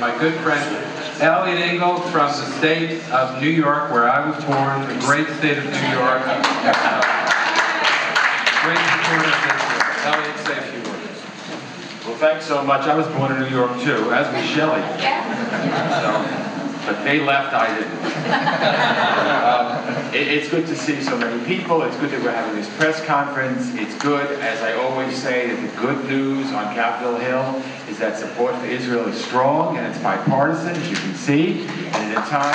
my good friend Eliot Engel from the state of New York, where I was born, the great state of New York. Great supporter of this. Eliot, say a few words. Well, thanks so much. I was born in New York too, as was Shelley. But they left, I didn't. It's good to see so many people. It's good that we're having this press conference. It's good, as I always say, that the good news on Capitol Hill is that support for Israel is strong and it's bipartisan, as you can see. And at a time...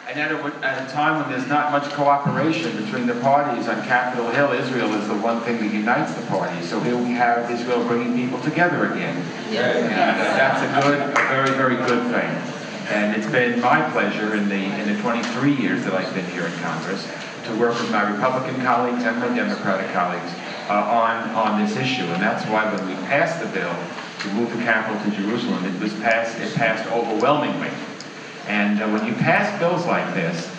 And at a time when there's not much cooperation between the parties on Capitol Hill, Israel is the one thing that unites the parties. So here we have Israel bringing people together again. And that's a very, very good thing. And it's been my pleasure in the 23 years that I've been here in Congress to work with my Republican colleagues and my Democratic colleagues on this issue. And that's why when we passed the bill to move the capital to Jerusalem, it passed overwhelmingly. And when you pass bills like this,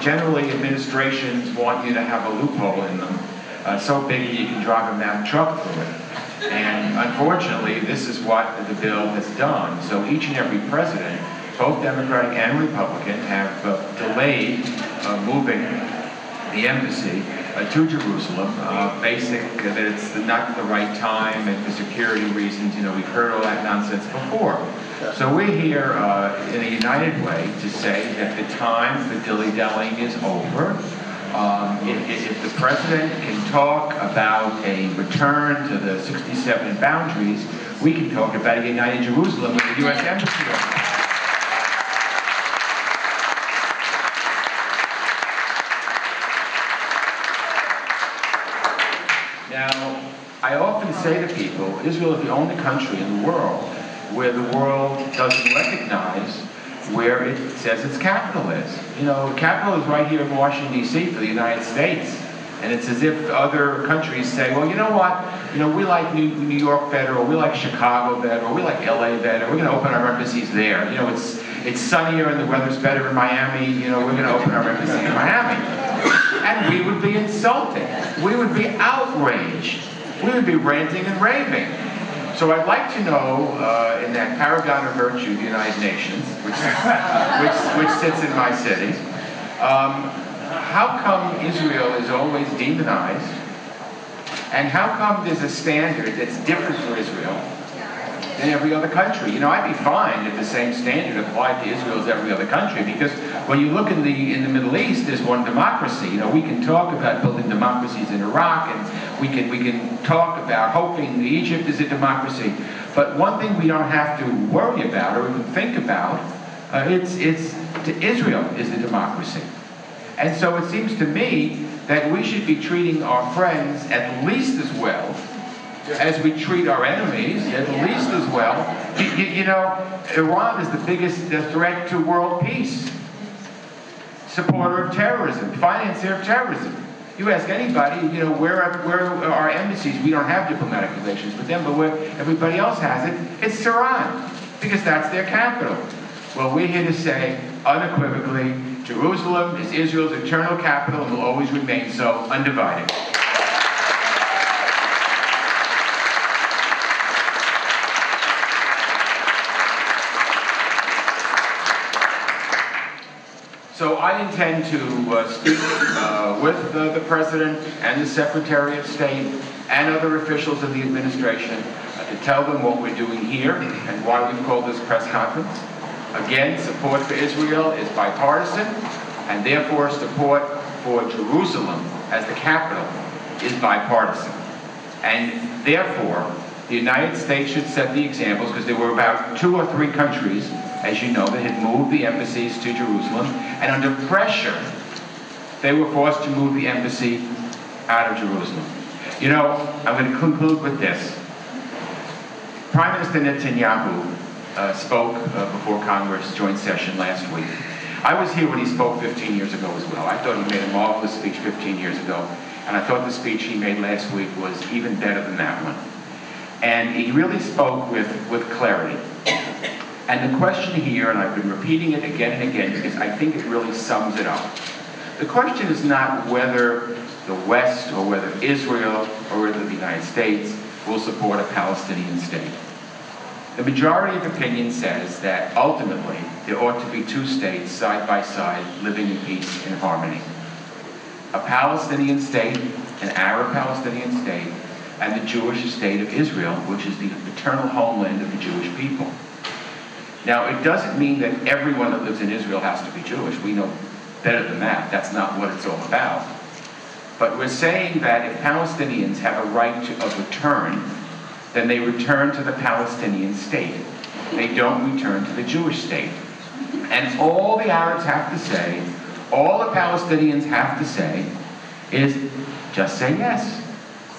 generally administrations want you to have a loophole in them, so big that you can drive a Mack truck through it. And unfortunately, this is what the bill has done. So each and every president, both Democratic and Republican, have delayed moving the embassy to Jerusalem, that it's not the right time and for security reasons. You know, we've heard all that nonsense before. So we're here in a united way to say that the time for dilly-dallying is over. If the president can talk about a return to the 67 boundaries, we can talk about a united Jerusalem with the U.S. Embassy. Now, I often say to people, Israel is the only country in the world where the world doesn't recognize where it says its capital is. You know, the capital is right here in Washington, D.C. for the United States. And it's as if other countries say, well, you know what? You know, we like New York better, or we like Chicago better, or we like L.A. better. We're going to open our embassies there. You know, it's sunnier and the weather's better in Miami. You know, we're going to open our embassy in Miami. And we would be insulted. We would be outraged. We would be ranting and raving. So I'd like to know, in that paragon of virtue, the United Nations, which sits in my city, how come Israel is always demonized, and how come there's a standard that's different for Israel than every other country? You know, I'd be fine if the same standard applied to Israel as every other country, because when you look in the Middle East, there's one democracy. You know, we can talk about building democracies in Iraq, and we can talk about hoping Egypt is a democracy. But one thing we don't have to worry about or even think about, Israel is the democracy. And so it seems to me that we should be treating our friends at least as well as we treat our enemies, at least as well. You know, Iran is the biggest threat to world peace. Supporter of terrorism, financier of terrorism. You ask anybody, you know, where are our embassies? We don't have diplomatic relations with them, but where everybody else has it, it's Tehran, because that's their capital. Well, we're here to say, unequivocally, Jerusalem is Israel's eternal capital and will always remain so, undivided. So I intend to speak with the President and the Secretary of State and other officials of the administration to tell them what we're doing here and why we've called this press conference. Again, support for Israel is bipartisan, and therefore support for Jerusalem as the capital is bipartisan. And therefore, the United States should set the examples, because there were about 2 or 3 countries, as you know, that had moved the embassies to Jerusalem, and under pressure, they were forced to move the embassy out of Jerusalem. You know, I'm going to conclude with this. Prime Minister Netanyahu spoke before Congress joint session last week. I was here when he spoke 15 years ago as well. I thought he made a marvelous speech 15 years ago, and I thought the speech he made last week was even better than that one. And he really spoke with clarity. And the question here, and I've been repeating it again and again because I think it really sums it up. The question is not whether the West or whether Israel or whether the United States will support a Palestinian state. The majority of opinion says that ultimately there ought to be two states side by side living in peace and harmony. A Palestinian state, an Arab Palestinian state, and the Jewish state of Israel, which is the eternal homeland of the Jewish people. Now, it doesn't mean that everyone that lives in Israel has to be Jewish. We know better than that. That's not what it's all about. But we're saying that if Palestinians have a right of return, then they return to the Palestinian state. They don't return to the Jewish state. And all the Arabs have to say, all the Palestinians have to say, is just say yes.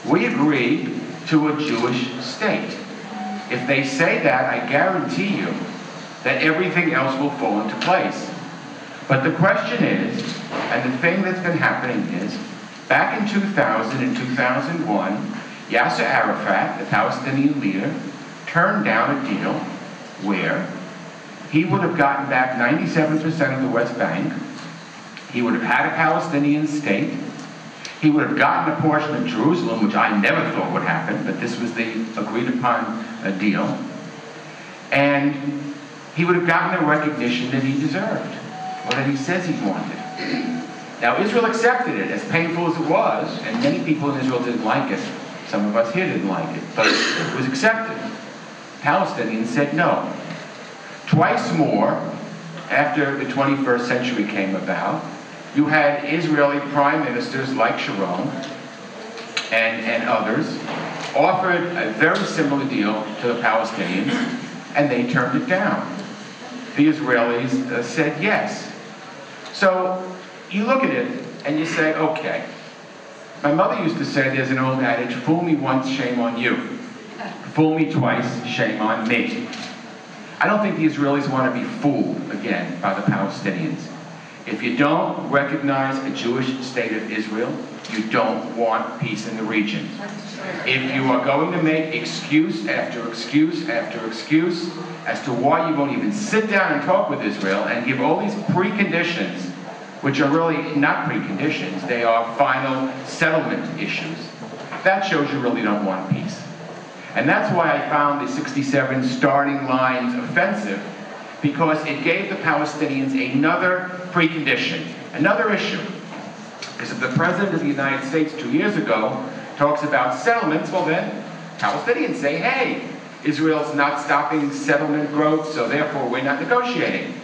We agree to a Jewish state. If they say that, I guarantee you that everything else will fall into place. But the question is, and the thing that's been happening is, back in 2000 and 2001, Yasser Arafat, the Palestinian leader, turned down a deal where he would have gotten back 97% of the West Bank, he would have had a Palestinian state, he would have gotten a portion of Jerusalem, which I never thought would happen, but this was the agreed upon deal, and he would have gotten the recognition that he deserved, or that he says he wanted. Now, Israel accepted it, as painful as it was, and many people in Israel didn't like it. Some of us here didn't like it, but it was accepted. Palestinians said no. Twice more, after the 21st century came about, you had Israeli prime ministers like Sharon and others offered a very similar deal to the Palestinians, and they turned it down. The Israelis said yes. So you look at it and you say, okay. My mother used to say, there's an old adage, fool me once, shame on you. Fool me twice, shame on me. I don't think the Israelis want to be fooled again by the Palestinians. If you don't recognize a Jewish state of Israel, you don't want peace in the region. If you are going to make excuse after excuse after excuse as to why you won't even sit down and talk with Israel and give all these preconditions, which are really not preconditions, they are final settlement issues, that shows you really don't want peace. And that's why I found the 67 starting lines offensive, because it gave the Palestinians another precondition, another issue. Because if the President of the United States 2 years ago talks about settlements, well then, Palestinians say, hey, Israel's not stopping settlement growth, so therefore we're not negotiating.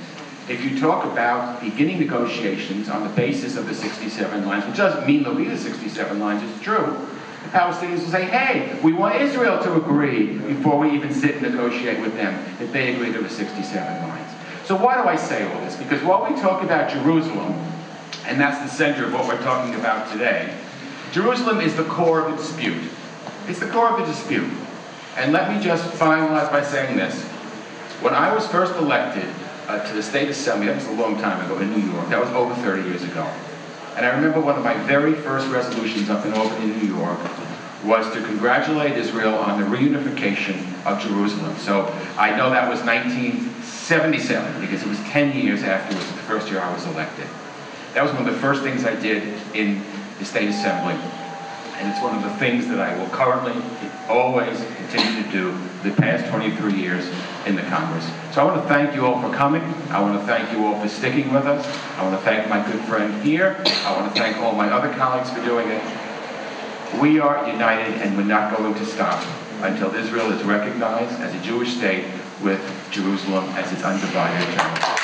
If you talk about beginning negotiations on the basis of the 67 lines, which doesn't mean there'll be the 67 lines, it's true, the Palestinians will say, hey, we want Israel to agree before we even sit and negotiate with them if they agree to the 67 lines. So why do I say all this? Because while we talk about Jerusalem, and that's the center of what we're talking about today, Jerusalem is the core of the dispute. It's the core of the dispute. And let me just finalize by saying this. When I was first elected to the State Assembly, that was a long time ago in New York, that was over 30 years ago. And I remember one of my very first resolutions up in Albany, New York, was to congratulate Israel on the reunification of Jerusalem. So I know that was 1977, because it was 10 years after it was the first year I was elected. That was one of the first things I did in the State Assembly. And it's one of the things that I will currently always continue to do the past 23 years in the Congress. So I want to thank you all for coming. I want to thank you all for sticking with us. I want to thank my good friend here. I want to thank all my other colleagues for doing it. We are united, and we're not going to stop until Israel is recognized as a Jewish state with Jerusalem as its undivided territory.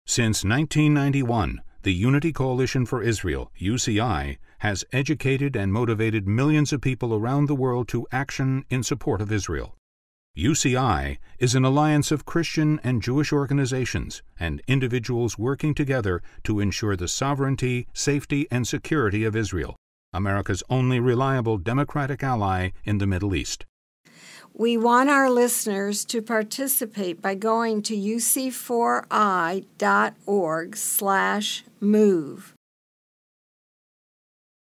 Since 1991, the Unity Coalition for Israel, UCI, has educated and motivated millions of people around the world to action in support of Israel. UCI is an alliance of Christian and Jewish organizations and individuals working together to ensure the sovereignty, safety, and security of Israel, America's only reliable democratic ally in the Middle East. We want our listeners to participate by going to uc4i.org/move.